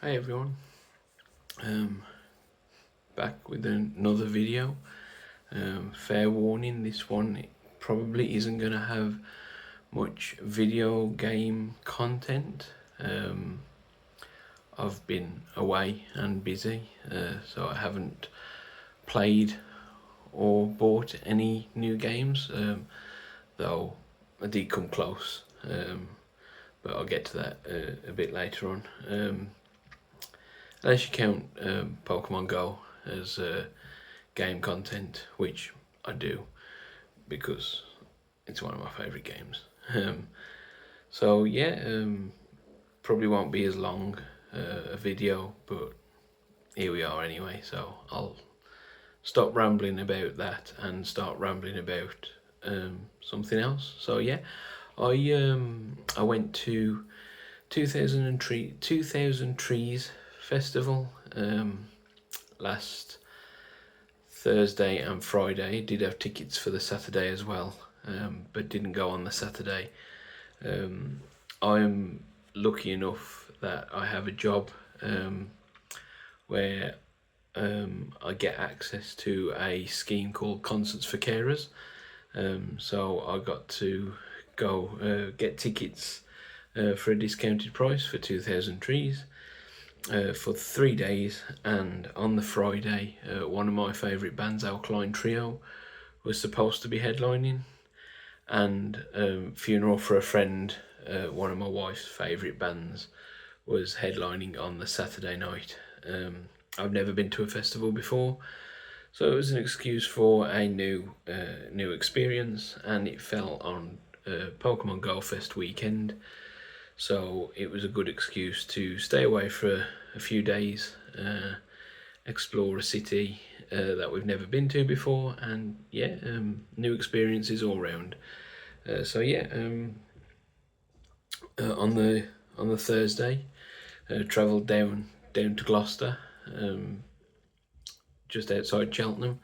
Hey everyone, back with another video. Fair warning, this one probably isn't going to have much video game content. I've been away and busy, so I haven't played or bought any new games, though I did come close, but I'll get to that a bit later on. Unless you count Pokemon Go as game content, which I do because it's one of my favourite games. So yeah, probably won't be as long a video, but here we are anyway. So I'll stop rambling about that and start rambling about something else. So yeah, I went to 2000 Trees Festival last Thursday and Friday. Did have tickets for the Saturday as well, but didn't go on the Saturday. I'm lucky enough that I have a job where I get access to a scheme called Concerts for Carers. So I got to go get tickets for a discounted price for 2000 Trees for 3 days, and on the Friday, one of my favourite bands, Alkaline Trio, was supposed to be headlining, and Funeral for a Friend, one of my wife's favourite bands, was headlining on the Saturday night. I've never been to a festival before, so it was an excuse for a new experience, and it fell on Pokémon Go Fest weekend. So it was a good excuse to stay away for a few days, explore a city that we've never been to before, and yeah, new experiences all round. So yeah, on the Thursday, travelled down to Gloucester, just outside Cheltenham.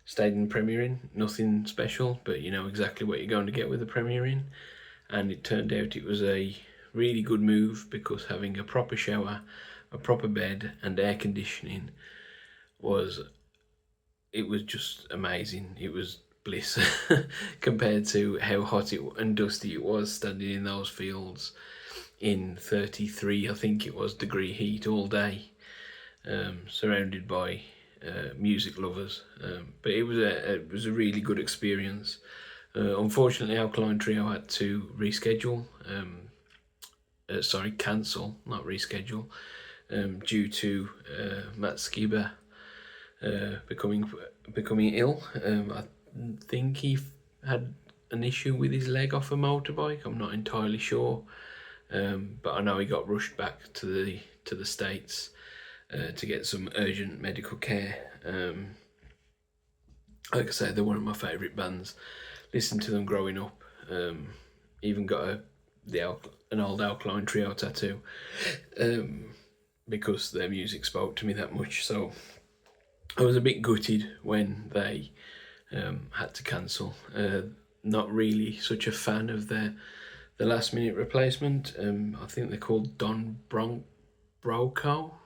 Stayed in Premier Inn. Nothing special, but you know exactly what you're going to get with the Premier Inn. And it turned out it was a really good move, because having a proper shower, a proper bed, and air conditioning was just amazing. It was bliss compared to how hot and dusty it was standing in those fields in 33, I think it was, degree heat all day, surrounded by music lovers. But it was a really good experience. Unfortunately, Alkaline Trio had to reschedule. Cancel, not reschedule, due to Matt Skiba becoming ill. I think he had an issue with his leg off a motorbike. I'm not entirely sure, but I know he got rushed back to the States to get some urgent medical care. Like I say, they're one of my favourite bands. Listened to them growing up. Even got an old Alkaline Trio tattoo, because their music spoke to me that much. So I was a bit gutted when they had to cancel. Not really such a fan of the last minute replacement. I think they're called Don Bronco,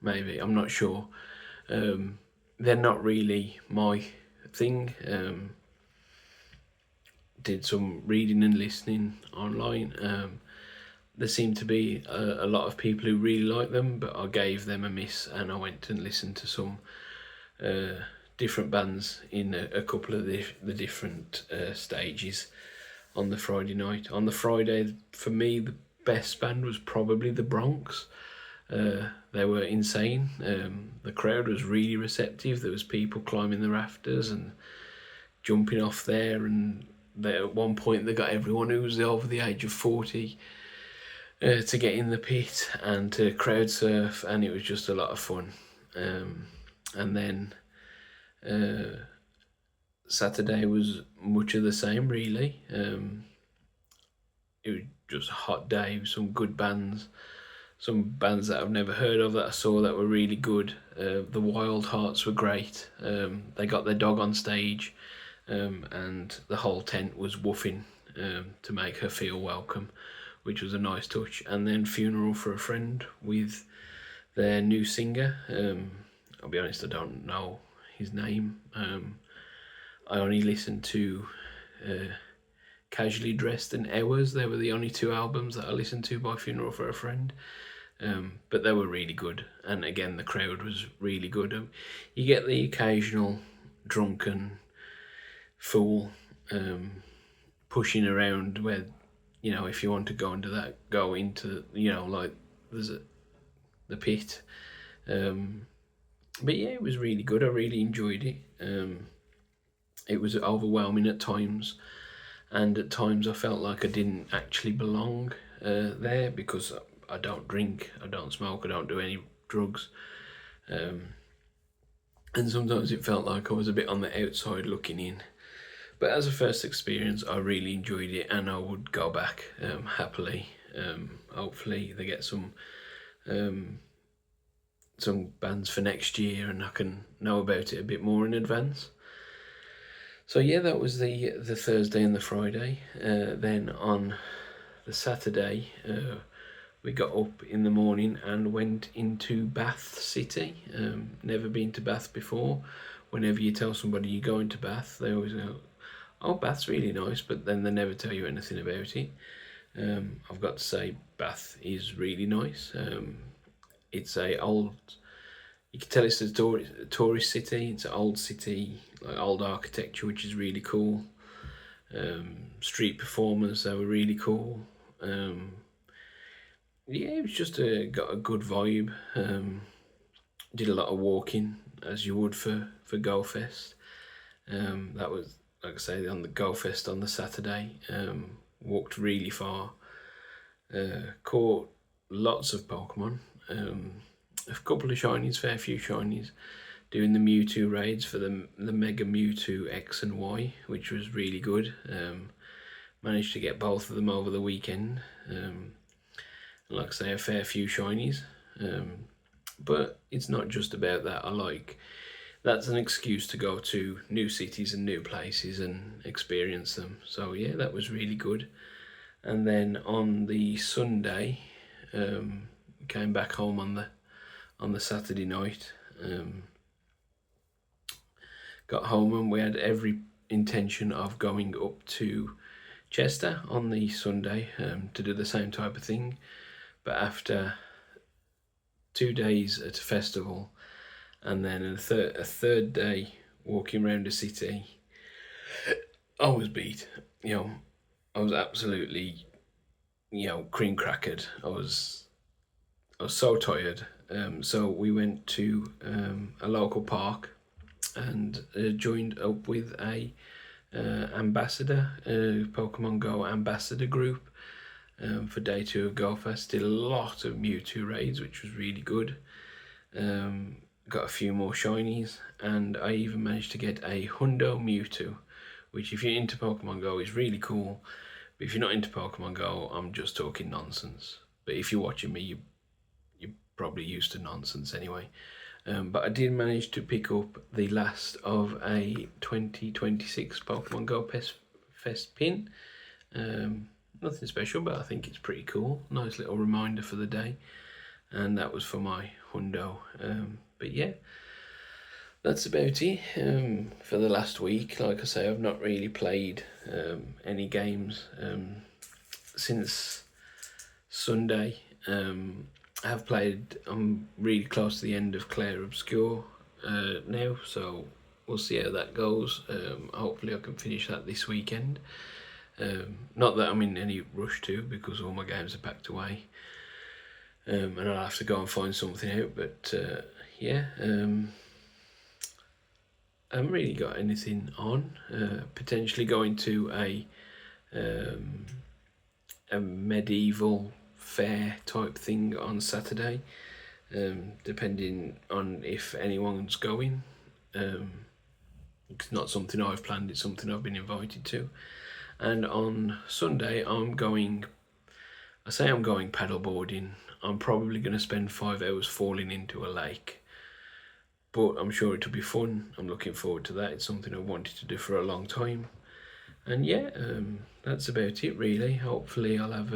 maybe. I'm not sure. They're not really my thing. Did some reading and listening online. There seemed to be a lot of people who really like them, but I gave them a miss, and I went and listened to some different bands in a couple of the different stages on the Friday night. On the Friday, for me, the best band was probably the Bronx. They were insane. The crowd was really receptive. There was people climbing the rafters and jumping off there, and at one point they got everyone who was over the age of 40 to get in the pit and to crowd surf, and it was just a lot of fun. And then Saturday was much of the same, really. It was just a hot day with some good bands. Some bands that I've never heard of that I saw that were really good. The Wild Hearts were great. They got their dog on stage, and the whole tent was woofing to make her feel welcome, which was a nice touch. And then Funeral for a Friend with their new singer. I'll be honest, I don't know his name. I only listened to Casually Dressed and Hours. They were the only two albums that I listened to by Funeral for a Friend. But they were really good, and again the crowd was really good. You get the occasional drunken fool pushing around where, if you want to go into that, go into, like there's the pit. But yeah, it was really good. I really enjoyed it. It was overwhelming at times, and at times I felt like I didn't actually belong there, because I don't drink, I don't smoke, I don't do any drugs. And sometimes it felt like I was a bit on the outside looking in. But as a first experience, I really enjoyed it, and I would go back happily. Hopefully they get some bands for next year, and I can know about it a bit more in advance. So yeah, that was the Thursday and the Friday. Then on the Saturday, we got up in the morning and went into Bath City. Never been to Bath before. Whenever you tell somebody you're going to Bath, they always go, "Oh, Bath's really nice," but then they never tell you anything about it. I've got to say, Bath is really nice. It's you can tell it's a tourist city. It's an old city, like old architecture, which is really cool. Street performers, they were really cool. Yeah, it was just got a good vibe. Did a lot of walking, as you would for Go Fest. That was, like I say, on the Go Fest on the Saturday. Walked really far. Caught lots of Pokemon. A couple of shinies, fair few shinies. Doing the Mewtwo raids for the Mega Mewtwo X and Y, which was really good. Managed to get both of them over the weekend. Like I say, a fair few shinies. But it's not just about that. That's an excuse to go to new cities and new places and experience them. So yeah, that was really good. And then on the Sunday, came back home on the Saturday night. Got home, and we had every intention of going up to Chester on the Sunday to do the same type of thing. But after 2 days at a festival, and then a third day walking around the city, I was beat. I was absolutely, cream crackered. I was so tired. So we went to a local park and joined up with a Pokemon Go ambassador group for day 2 of Go Fest. Did a lot of Mewtwo raids, which was really good. Got a few more shinies, and I even managed to get a Hundo Mewtwo, which, if you're into Pokemon Go, is really cool. But if you're not into Pokemon Go, I'm just talking nonsense. But if you're watching me, you're probably used to nonsense anyway. But I did manage to pick up the last of a 2026 Pokemon Go Fest pin. Nothing special, but I think it's pretty cool. Nice little reminder for the day. And that was for my Hundo. But yeah, that's about it for the last week. Like I say, I've not really played any games since Sunday. I have played, I'm really close to the end of Clair Obscure now, so we'll see how that goes. Hopefully I can finish that this weekend. Not that I'm in any rush to, because all my games are packed away. And I'll have to go and find something out, but yeah, I haven't really got anything on. Potentially going to a medieval fair type thing on Saturday, depending on if anyone's going. It's not something I've planned, it's something I've been invited to. And on Sunday I'm going paddleboarding. I'm probably going to spend 5 hours falling into a lake, but I'm sure it'll be fun. I'm looking forward to that. It's something I wanted to do for a long time. And yeah, that's about it really. Hopefully I'll have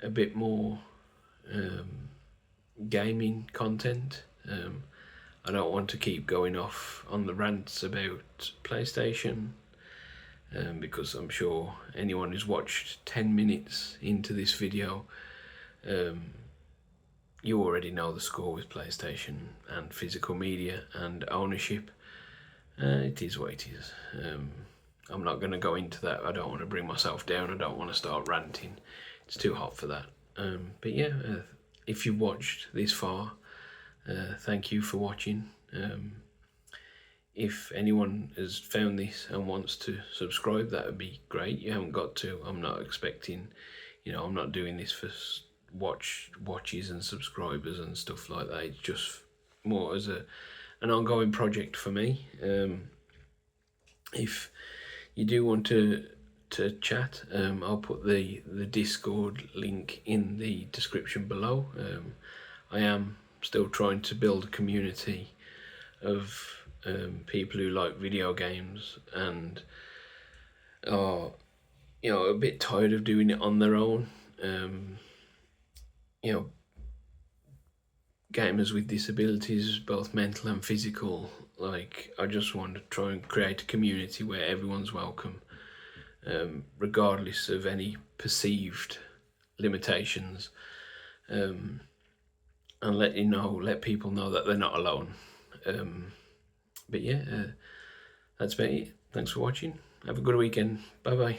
a bit more gaming content. I don't want to keep going off on the rants about PlayStation, because I'm sure anyone who's watched 10 minutes into this video, you already know the score with PlayStation and physical media and ownership. It is what it is. I'm not going to go into that. I don't want to bring myself down. I don't want to start ranting. It's too hot for that. But yeah, if you watched this far, thank you for watching. If anyone has found this and wants to subscribe, that would be great. You haven't got to. I'm not expecting, I'm not doing this for watches and subscribers and stuff like that. It's just more as an ongoing project for me. If you do want to chat, I'll put the Discord link in the description below. I am still trying to build a community of people who like video games and are a bit tired of doing it on their own. Gamers with disabilities, both mental and physical. Like, I just want to try and create a community where everyone's welcome, regardless of any perceived limitations, and let people know that they're not alone. But yeah, that's about it. Thanks for watching. Have a good weekend. Bye bye.